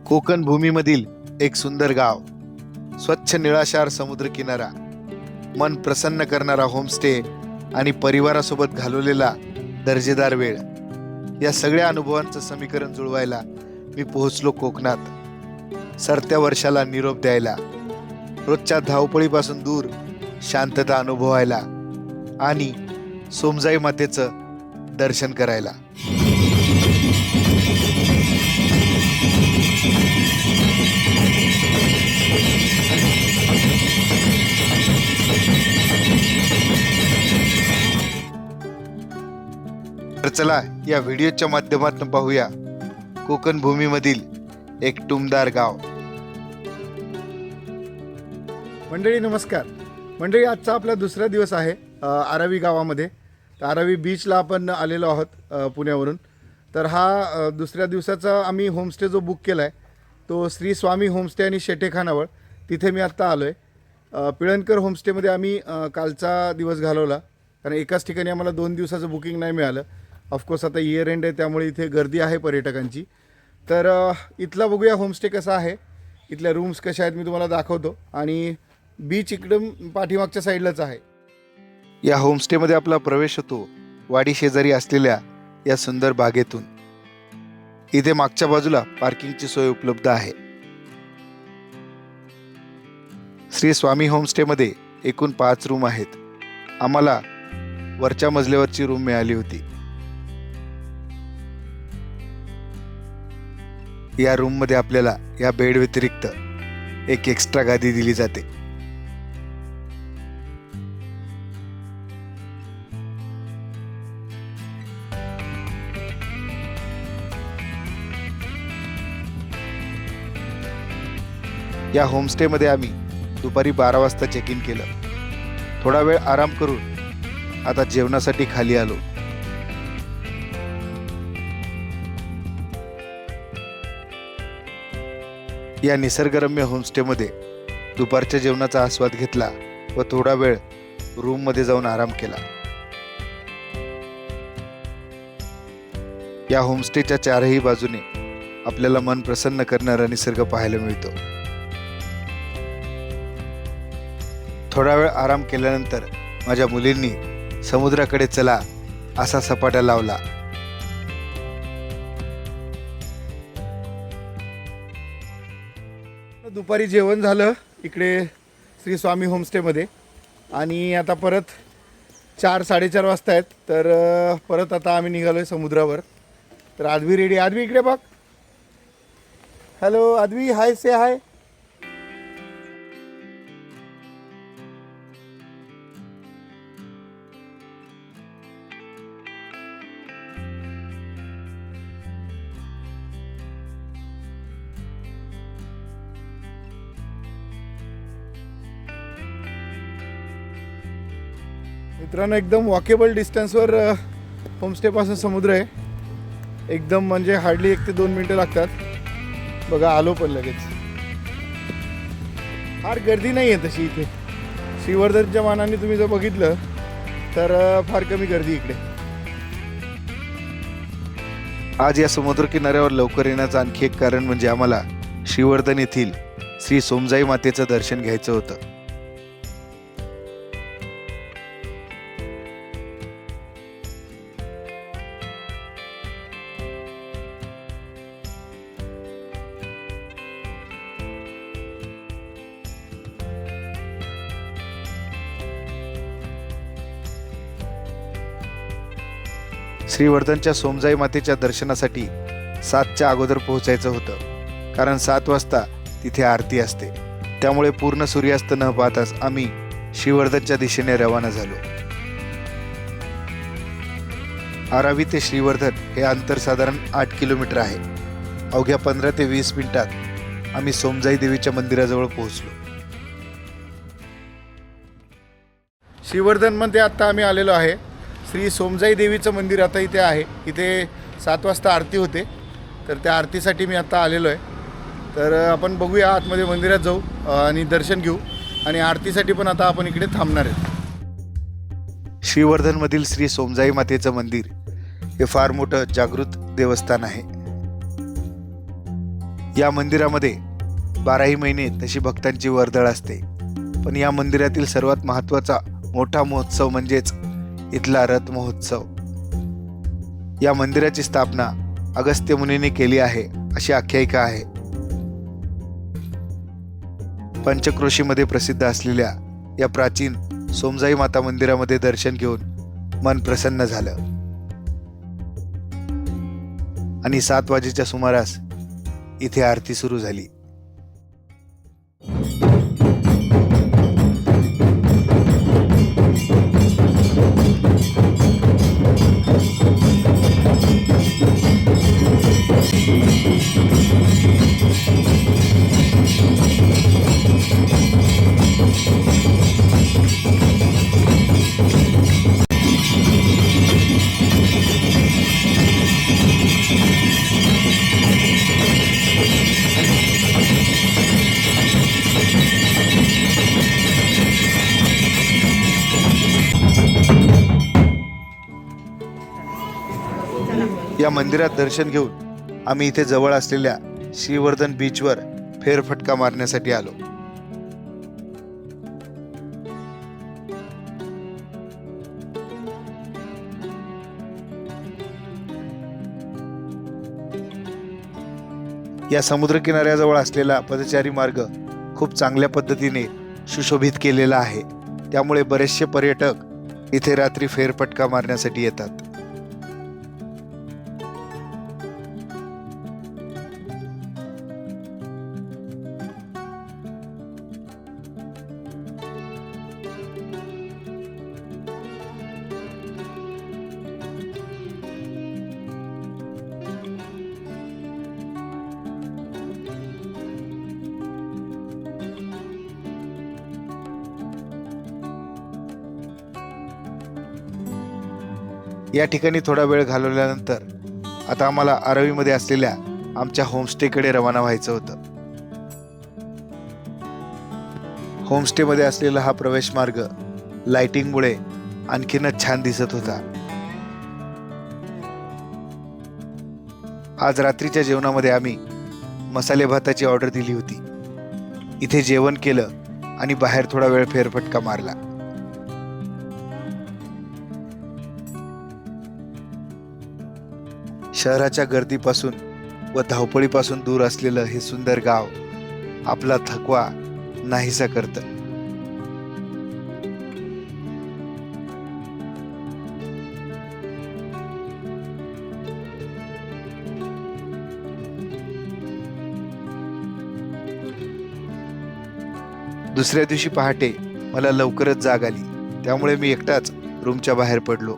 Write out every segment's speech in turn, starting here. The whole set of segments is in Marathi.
कोकण भूमीमधील एक सुंदर गाव, स्वच्छ निळाशार समुद्रकिनारा, मन प्रसन्न करणारा होमस्टे आणि परिवारासोबत घालवलेला दर्जेदार वेळ, या सगळ्या अनुभवांचं समीकरण जुळवायला मी पोहोचलो कोकणात. सरत्या वर्षाला निरोप द्यायला, रोजच्या धावपळीपासून दूर शांतता अनुभवायला आणि सोमजाई मातेचं दर्शन करायला. तर चला या व्हिडिओच्या माध्यमातून पाहूया कोकण भूमीमधील एक टुमदार गाव. मंडळी नमस्कार. मंडळी आजचा आपला दुसरा दिवस आहे आरावी गावामध्ये. तर आरावी बीचला आपण आलेलो आहोत पुण्यावरून. तर हा दुसऱ्या दिवसाचा आम्ही होमस्टे जो बुक केला आहे तो श्री स्वामी होमस्टे आणि शेटेखानावळ, तिथे मी आत्ता आलो आहे. पिळणकर होमस्टेमध्ये आम्ही कालचा दिवस घालवला, कारण एकाच ठिकाणी आम्हाला 2 दिवसाचं बुकिंग नाही मिळालं. ऑफकोर्स आता इयर एंड आहे, त्यामुळे इथे गर्दी आहे पर्यटकांची. तर इथला बघूया होमस्टे कसा आहे, इथल्या रूम्स कशा आहेत मी तुम्हाला दाखवतो. आणि बीच इकडं पाठीमागच्या साईडलाच आहे. या होमस्टेमध्ये आपला प्रवेश होतो वाडी शेजारी असलेल्या या सुंदर बागेतून. इथे मागच्या बाजूला पार्किंगची सोय उपलब्ध आहे. श्री स्वामी होमस्टेमध्ये एकूण 5 रूम आहेत. आम्हाला वरच्या मजल्यावरची रूम मिळाली होती. या रूममध्ये आपल्याला या बेड व्यतिरिक्त एक एक्स्ट्रा गादी दिली जाते. या होमस्टेमध्ये आम्ही दुपारी 12 वाजता चेक इन केलं. थोडा वेळ आराम करून आता जेवणासाठी खाली आलो. या निसर्गरम्य होमस्टेमध्ये दुपारच्या जेवणाचा आस्वाद घेतला व थोडा वेळ रूममध्ये जाऊन आराम केला. या होमस्टेच्या 4ही बाजूने आपल्याला मन प्रसन्न करणारा निसर्ग पाहायला मिळतो. थोडा वेळ आराम केल्यानंतर माझ्या मुलींनी समुद्राकडे चला असा सपाटा लावला. दुपारी जेवण झालं इकडे श्री स्वामी होमस्टेमध्ये, आणि आता परत 4-4:30 वाजता आहेत. तर परत आता आम्ही निघालो आहे समुद्रावर. तर आदवी रेडी. आदवी इकडे बघ. हॅलो आदवी, हाय, से हाय. मित्रांनो, एकदम वॉकेबल डिस्टन्सवर होमस्टेपासून समुद्र आहे. एकदम म्हणजे हार्डली 1 ते 2 मिनटं लागतात. बघा आलो पण लगेच. फार गर्दी नाही आहे तशी इथे. श्रीवर्धनच्या मानाने तुम्ही जर बघितलं तर फार कमी गर्दी इकडे. आज या समुद्र किनाऱ्यावर लवकर येण्याचं आणखी एक कारण म्हणजे आम्हाला श्रीवर्धन येथील श्री सोमजाई मातेचं दर्शन घ्यायचं होतं. श्रीवर्धनच्या सोमजाई मातेच्या दर्शनासाठी 7च्या अगोदर पोहोचायचं होतं, कारण 7 वाजता तिथे आरती असते. त्यामुळे पूर्ण सूर्यास्त न पाहताच आम्ही श्रीवर्धनच्या दिशेने रवाना झालो. आरावी ते श्रीवर्धन हे अंतर साधारण 8 किलोमीटर आहे. अवघ्या 15 ते 20 मिनिटात आम्ही सोमजाई देवीच्या मंदिराजवळ पोहोचलो. श्रीवर्धनमध्ये आत्ता आम्ही आलेलो आहे. श्री सोमजाई देवीचं मंदिर आता इथे आहे. इथे 7 वाजता आरती होते, तर त्या आरतीसाठी मी आता आलेलो आहे. तर आपण बघूया, आतमध्ये मंदिरात जाऊ आणि दर्शन घेऊ, आणि आरतीसाठी पण आता आपण इकडे थांबणार आहेत. श्रीवर्धनमधील श्री सोमजाई मातेचं मंदिर हे फार मोठं जागृत देवस्थान आहे. या मंदिरामध्ये 12ही महिने तशी भक्तांची वर्दळ असते, पण या मंदिरातील सर्वात महत्त्वाचा मोठा महोत्सव म्हणजेच इथला रथ महोत्सव. या मंदिराची स्थापना अगस्त्य मुनीने केली आहे अशी आख्यायिका आहे. पंचक्रोशीमध्ये प्रसिद्ध असलेल्या या प्राचीन सोमजाई माता मंदिरामध्ये दर्शन घेऊन मन प्रसन्न झालं आणि 7 वाजेच्या सुमारास इथे आरती सुरू झाली. या मंदिरात दर्शन घेऊन आम्ही इथे जवळ असलेल्या श्रीवर्धन बीचवर फेरफटका मारण्यासाठी आलो. या समुद्रकिनाऱ्याजवळ असलेला पदचारी मार्ग खूप चांगल्या पद्धतीने सुशोभित केलेला आहे, त्यामुळे बरेचसे पर्यटक इथे रात्री फेरफटका मारण्यासाठी येतात. या ठिकाणी थोडा वेळ घालवल्यानंतर आता आम्हाला आरवीमध्ये असलेल्या आमच्या होमस्टेकडे रवाना व्हायचं होतं. होमस्टेमध्ये असलेला हा प्रवेश मार्ग लाइटिंगमुळे आणखीनच छान दिसत होता. आज रात्रीच्या जेवणामध्ये आम्ही मसाले भाताची ऑर्डर दिली होती. इथे जेवण केलं आणि बाहेर थोडा वेळ फेरफटका मारला. शहराच्या गर्दीपासून व धावपळीपासून दूर असलेलं हे सुंदर गाव आपला थकवा नाहीसा करतं. दुसऱ्या दिवशी पहाटे मला लवकरच जाग आली, त्यामुळे मी एकटाच रूमच्या बाहेर पडलो.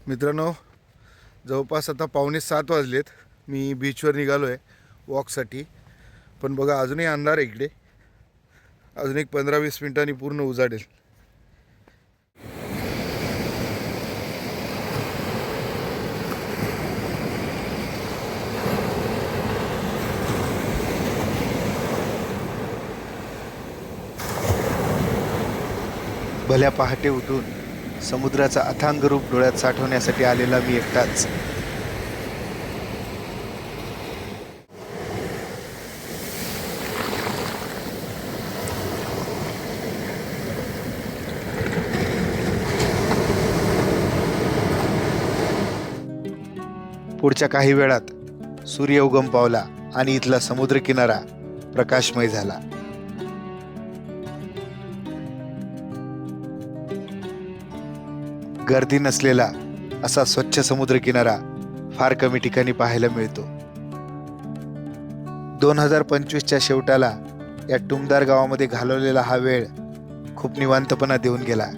मित्रांनो, जवळपास आता 6:45 वाजलेत. मी बीचवर निघालो आहे वॉकसाठी, पण बघा अजूनही अंधार आहे इकडे. अजून एक 15-20 मिनिटांनी पूर्ण उजाडेल. भल्या पहाटे उठून समुद्राचा अथांग रूप डोळ्यात साठवण्यासाठी आलेला मी एकटाच. पुढच्या काही वेळात सूर्य उगम पावला आणि इथला समुद्र किनारा प्रकाशमय झाला. गर्दी नसलेला असा स्वच्छ समुद्र किनारा फार कमी ठिकाणी पाहायला मिळतो. 2025च्या शेवटाला या टुमदार गावामध्ये घालवलेला हा वेळ खूप निवांतपणा देऊन गेला.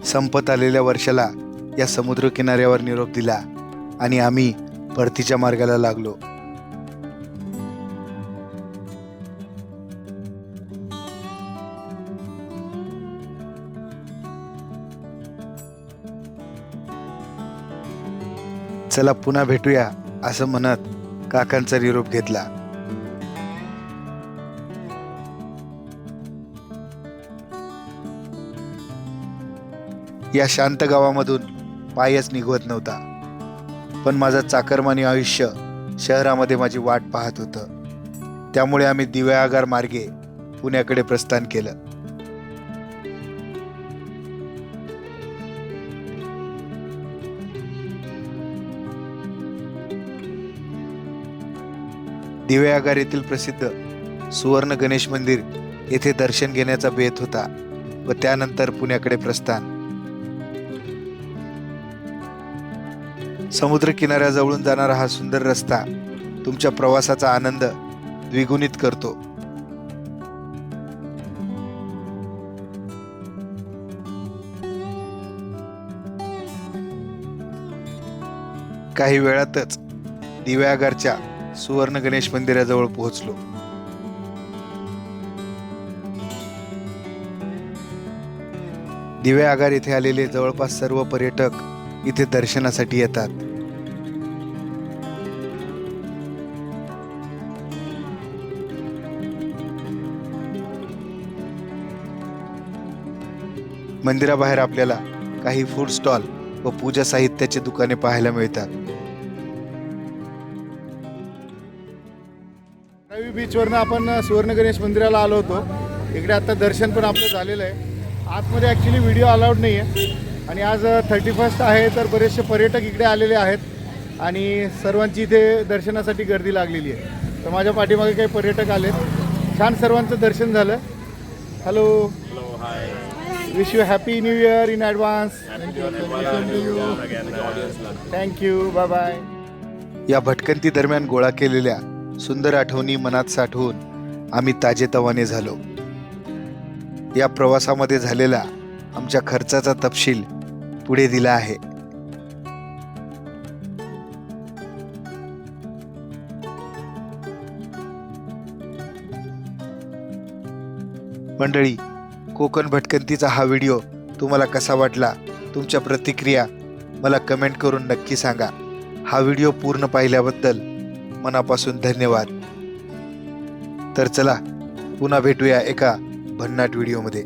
संपत आलेल्या वर्षाला या समुद्र किनाऱ्यावर निरोप दिला आणि आम्ही परतीच्या मार्गाला लागलो. चला पुन्हा भेटूया असं म्हणत काकांचा निरोप घेतला. या शांत गावामधून पायच निघवत नव्हता, पण माझं चाकरमानी आयुष्य शहरामध्ये माझी वाट पाहत होतं. त्यामुळे आम्ही दिव्यागार मार्गे पुण्याकडे प्रस्थान केलं. दिव्यागार येथील प्रसिद्ध सुवर्ण गणेश मंदिर येथे दर्शन घेण्याचा बेत होता व त्यानंतर पुण्याकडे प्रस्थान. समुद्र किनाऱ्याजवळून जाणारा हा सुंदर रस्ता तुमच्या प्रवासाचा आनंद द्विगुणित करतो. काही वेळातच दिव्यागारच्या सुवर्ण गणेश मंदिराजवळ पोहोचलो. दिव्यागार येथे आलेले जवळपास सर्व पर्यटक इथे दर्शनासाठी येतात. मंदिराबाहेर आपल्याला काही फूड स्टॉल व पूजा साहित्याची दुकाने पाहायला मिळतात. रवी बीचवरनं आपण सुवर्ण गणेश मंदिराला आलो होतो. इकडे आता दर्शन पण आपलं झालेलं आहे. आतमध्ये ॲक्च्युली व्हिडिओ अलाउड नाही आहे आणि आज 31 आहे, तर बरेचसे पर्यटक इकडे आलेले आहेत आणि सर्वांची इथे दर्शनासाठी गर्दी लागलेली आहे. तर माझ्या पाठीमागे काही पर्यटक आलेत. छान सर्वांचं दर्शन झालं. Hello, wish you happy new year in advance. Thank you, bye bye. या भटकंती दरम्यान गोळा केलेल्या सुंदर आठवणी मनात साठवून आम्ही ताजेतवाने झालो. या प्रवासामध्ये झालेला आमच्या खर्चाचा तपशील पुढे दिला आहे. मंडळी, कोकण भटकंतीचा हा व्हिडिओ तुम्हाला कसा वाटला? तुमच्या प्रतिक्रिया मला कमेंट करून नक्की सांगा. हा व्हिडिओ पूर्ण पाहिल्याबद्दल मनापासून धन्यवाद. तर चला पुन्हा भेटूया एका भन्नाट व्हिडिओमध्ये.